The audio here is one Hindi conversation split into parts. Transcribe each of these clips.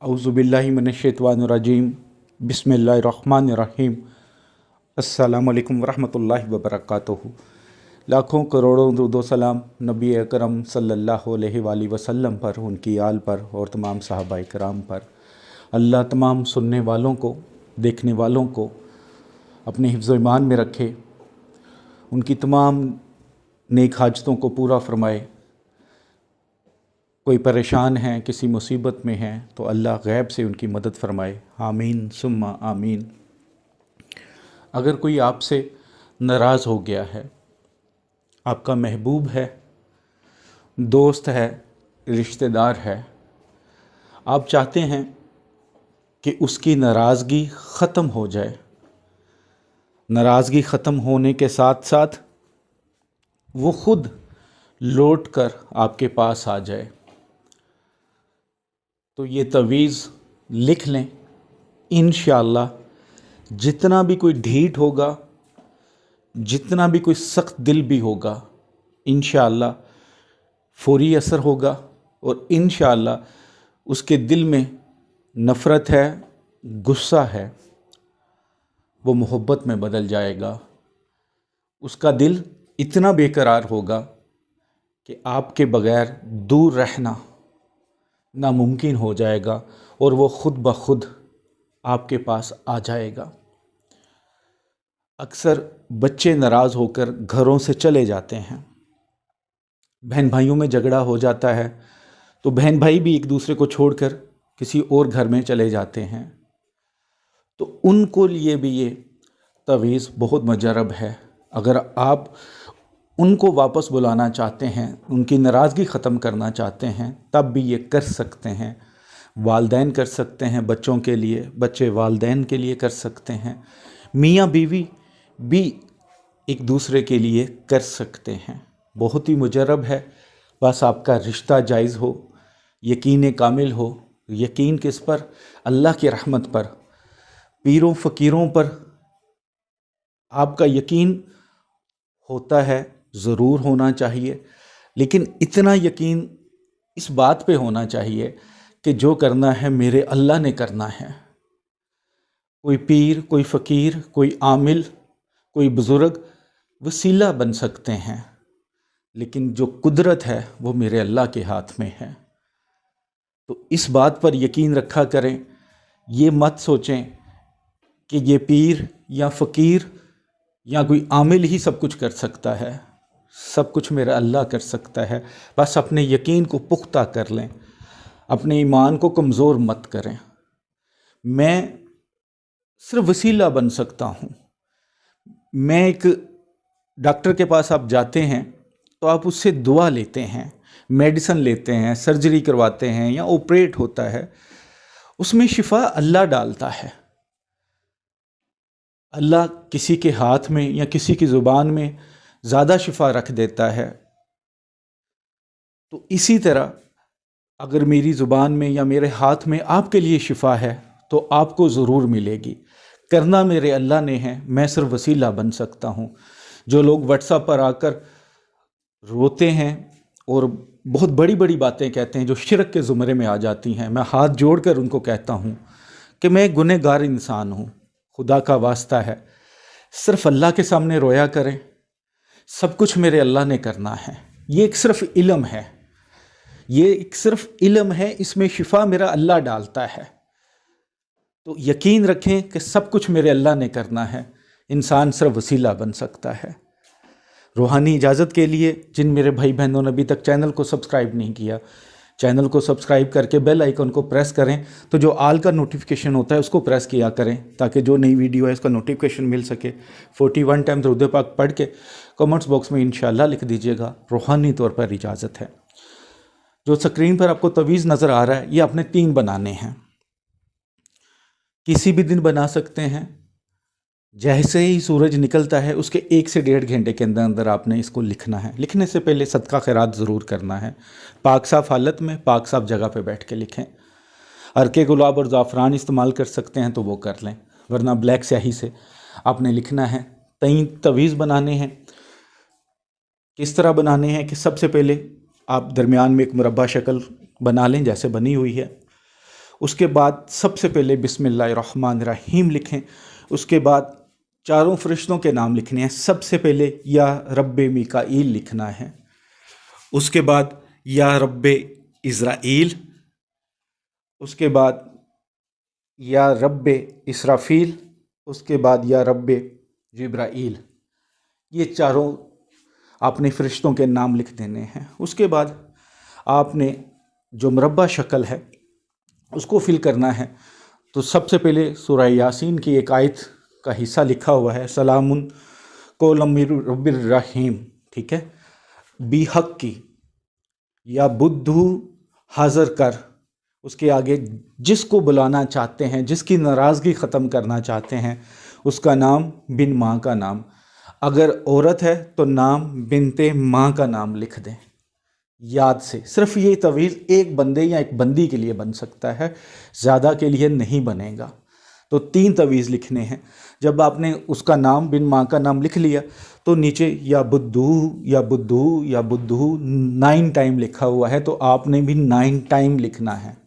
औज़ुबिल्लाहि मिनश्शैतानिर्रजीम बिस्मिल्लाहिर्रहमानिर्रहीम अस्सलामुअलैकुम वरहमतुल्लाहि वबरकातुहू। लाखों करोड़ों दुरूद सलाम नबी अकरम सल्लल्लाहु अलैहि वसल्लम पर, उनकी आल पर और तमाम सहाबाए किराम पर। अल्लाह तमाम सुनने वालों को, देखने वालों को अपने हिफ्ज़ ईमान में रखे, उनकी तमाम नेक हाजतों को पूरा फरमाए। कोई परेशान है, किसी मुसीबत में है तो अल्लाह गैब से उनकी मदद फरमाए। आमीन सुम्मा आमीन। अगर कोई आपसे नाराज़ हो गया है, आपका महबूब है, दोस्त है, रिश्तेदार है, आप चाहते हैं कि उसकी नाराज़गी ख़त्म हो जाए, नाराज़गी ख़त्म होने के साथ साथ वो ख़ुद लौट कर आपके पास आ जाए, तो ये तवीज़ लिख लें। इंशाअल्लाह जितना भी कोई ढीठ होगा, जितना भी कोई सख्त दिल भी होगा, इंशाअल्लाह फौरी असर होगा और इंशाअल्लाह उसके दिल में नफ़रत है, गुस्सा है, वो मोहब्बत में बदल जाएगा। उसका दिल इतना बेकरार होगा कि आपके बग़ैर दूर रहना नामुमकिन हो जाएगा और वो ख़ुद ब खुद आपके पास आ जाएगा। अक्सर बच्चे नाराज़ होकर घरों से चले जाते हैं, बहन भाइयों में झगड़ा हो जाता है तो बहन भाई भी एक दूसरे को छोड़कर किसी और घर में चले जाते हैं, तो उनको लिए भी ये तवीज़ बहुत मुजरब है। अगर आप उनको वापस बुलाना चाहते हैं, उनकी नाराज़गी ख़त्म करना चाहते हैं, तब भी ये कर सकते हैं। वालदैन कर सकते हैं बच्चों के लिए, बच्चे वालदैन के लिए कर सकते हैं, मियाँ बीवी भी एक दूसरे के लिए कर सकते हैं। बहुत ही मुजरब है, बस आपका रिश्ता जायज़ हो, यकीन कामिल हो। यकीन किस पर? अल्लाह की रहमत पर, पीरों फ़कीरों पर आपका यकीन होता है, ज़रूर होना चाहिए, लेकिन इतना यकीन इस बात पे होना चाहिए कि जो करना है मेरे अल्लाह ने करना है। कोई पीर, कोई फ़कीर, कोई आमिल, कोई बुज़ुर्ग वसीला बन सकते हैं, लेकिन जो कुदरत है वो मेरे अल्लाह के हाथ में है। तो इस बात पर यकीन रखा करें। ये मत सोचें कि ये पीर या फ़कीर या कोई आमिल ही सब कुछ कर सकता है। सब कुछ मेरा अल्लाह कर सकता है। बस अपने यकीन को पुख्ता कर लें, अपने ईमान को कमज़ोर मत करें। मैं सिर्फ वसीला बन सकता हूँ। मैं एक डॉक्टर के पास आप जाते हैं तो आप उससे दुआ लेते हैं, मेडिसिन लेते हैं, सर्जरी करवाते हैं या ऑपरेट होता है, उसमें शिफा अल्लाह डालता है। अल्लाह किसी के हाथ में या किसी की ज़ुबान में ज़्यादा शिफा रख देता है। तो इसी तरह अगर मेरी ज़ुबान में या मेरे हाथ में आपके लिए शिफा है तो आपको ज़रूर मिलेगी। करना मेरे अल्लाह ने है, मैं सिर्फ वसीला बन सकता हूँ। जो लोग व्हाट्सएप पर आकर रोते हैं और बहुत बड़ी बड़ी बातें कहते हैं जो शिरक के ज़ुमरे में आ जाती हैं, मैं हाथ जोड़कर उनको कहता हूँ कि मैं गुनहगार इंसान हूँ, खुदा का वास्ता है, सिर्फ अल्लाह के सामने रोया करें। सब कुछ मेरे अल्लाह ने करना है। ये एक सिर्फ इल्म है, ये एक सिर्फ इल्म है, इसमें शिफा मेरा अल्लाह डालता है। तो यकीन रखें कि सब कुछ मेरे अल्लाह ने करना है, इंसान सिर्फ वसीला बन सकता है। रूहानी इजाज़त के लिए जिन मेरे भाई बहनों ने अभी तक चैनल को सब्सक्राइब नहीं किया, चैनल को सब्सक्राइब करके बेल आइकन को प्रेस करें, तो जो आल का नोटिफिकेशन होता है उसको प्रेस किया करें, ताकि जो नई वीडियो है इसका नोटिफिकेशन मिल सके। 41 टाइम दुरूद पाक पढ़ के कमेंट्स बॉक्स में इंशाल्लाह लिख दीजिएगा, रूहानी तौर पर इजाज़त है। जो स्क्रीन पर आपको तवीज़ नज़र आ रहा है, ये आपने 3 बनाने हैं। किसी भी दिन बना सकते हैं, जैसे ही सूरज निकलता है उसके 1 से 1.5 घंटे के अंदर अंदर आपने इसको लिखना है। लिखने से पहले सदका खैरात ज़रूर करना है। पाक साफ़ हालत में पाक साफ़ जगह पे बैठ के लिखें। अरके गुलाब और ज़ाफ़रान इस्तेमाल कर सकते हैं तो वो कर लें, वरना ब्लैक स्याही से आपने लिखना है। 3 तवीज़ बनाने हैं। किस तरह बनाने हैं कि सबसे पहले आप दरमियान में एक मुरब्बा शक्ल बना लें जैसे बनी हुई है, उसके बाद सबसे पहले बिस्मिल्लाहिर्रहमानिर्रहीम लिखें। उसके बाद चारों फरिश्तों के नाम लिखने हैं। सबसे पहले या रब्बे मीकाईल लिखना है, उसके बाद या रब्बे इज़राइल, उसके बाद या रब्बे इसराफील, उसके बाद या रब्बे जिब्राईल। ये चारों आपने फरिश्तों के नाम लिख देने हैं। उसके बाद आपने जो मुरब्बा शक्ल है उसको फिल करना है। तो सबसे पहले सूरह यासीन की एक आयत का हिस्सा लिखा हुआ है, सलामुन कौलम मिर रब्बिर रहीम, ठीक है। बी हक की या बुद्धू हाज़र कर, उसके आगे जिसको बुलाना चाहते हैं, जिसकी नाराज़गी ख़त्म करना चाहते हैं, उसका नाम बिन माँ का नाम। अगर औरत है तो नाम बिनते माँ का नाम लिख दें याद से। सिर्फ ये तवीज़ एक बंदे या एक बंदी के लिए बन सकता है, ज़्यादा के लिए नहीं बनेगा। तो 3 तवीज़ लिखने हैं। जब आपने उसका नाम बिन माँ का नाम लिख लिया तो नीचे या बुद्धू या बुद्धू या बुद्धू 9 टाइम लिखा हुआ है, तो आपने भी 9 टाइम लिखना है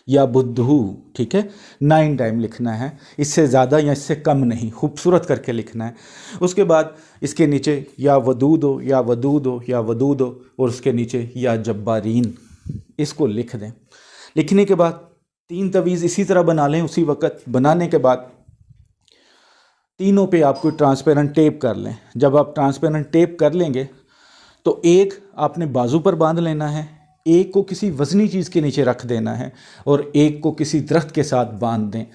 या बुद्धू, ठीक है। 9 टाइम लिखना है, इससे ज़्यादा या इससे कम नहीं, खूबसूरत करके लिखना है। उसके बाद इसके नीचे या वदूदो या वदूदो या वदूदो, और उसके नीचे या जब्बारीन, इसको लिख दें। लिखने के बाद 3 तवीज़ इसी तरह बना लें। उसी वक्त बनाने के बाद तीनों पे आप कोई ट्रांसपेरेंट टेप कर लें। जब आप ट्रांसपेरेंट टेप कर लेंगे तो एक आपने बाजू पर बांध लेना है, एक को किसी वज़नी चीज़ के नीचे रख देना है, और एक को किसी दरख्त के साथ बांध दें।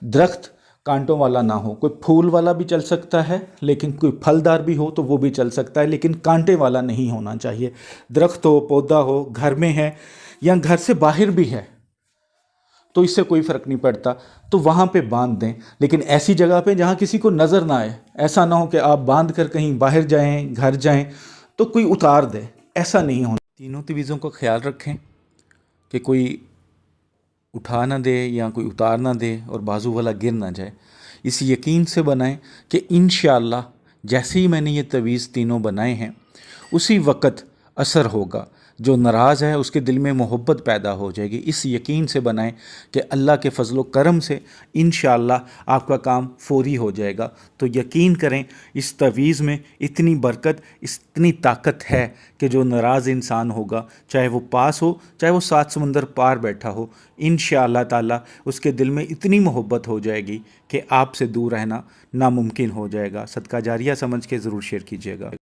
दरख्त कांटों वाला ना हो, कोई फूल वाला भी चल सकता है, लेकिन कोई फलदार भी हो तो वो भी चल सकता है, लेकिन कांटे वाला नहीं होना चाहिए। दरख्त हो, पौधा हो, घर में है या घर से बाहर भी है तो इससे कोई फ़र्क नहीं पड़ता, तो वहाँ पे बांध दें। लेकिन ऐसी जगह पे जहाँ किसी को नज़र ना आए। ऐसा ना हो कि आप बांध कर कहीं बाहर जाएं, घर जाएं तो कोई उतार दे, ऐसा नहीं होना। तीनों तवीज़ों का ख्याल रखें कि कोई उठा ना दे या कोई उतार ना दे और बाजू वाला गिर ना जाए। इस यकीन से बनाएं कि इंशाअल्लाह जैसे ही मैंने ये तवीज़ तीनों बनाए हैं उसी वक़्त असर होगा। जो नाराज़ है उसके दिल में मोहब्बत पैदा हो जाएगी। इस यकीन से बनाएं कि अल्लाह के फजलो करम से इंशाअल्लाह आपका काम फौरी हो जाएगा। तो यकीन करें इस तवीज़ में इतनी बरकत, इतनी ताकत है कि जो नाराज़ इंसान होगा, चाहे वो पास हो, चाहे वो 7 समुंदर पार बैठा हो, इंशाअल्लाह ताला उसके दिल में इतनी मोहब्बत हो जाएगी कि आपसे दूर रहना नामुमकिन हो जाएगा। सदका जारिया समझ के ज़रूर शेयर कीजिएगा।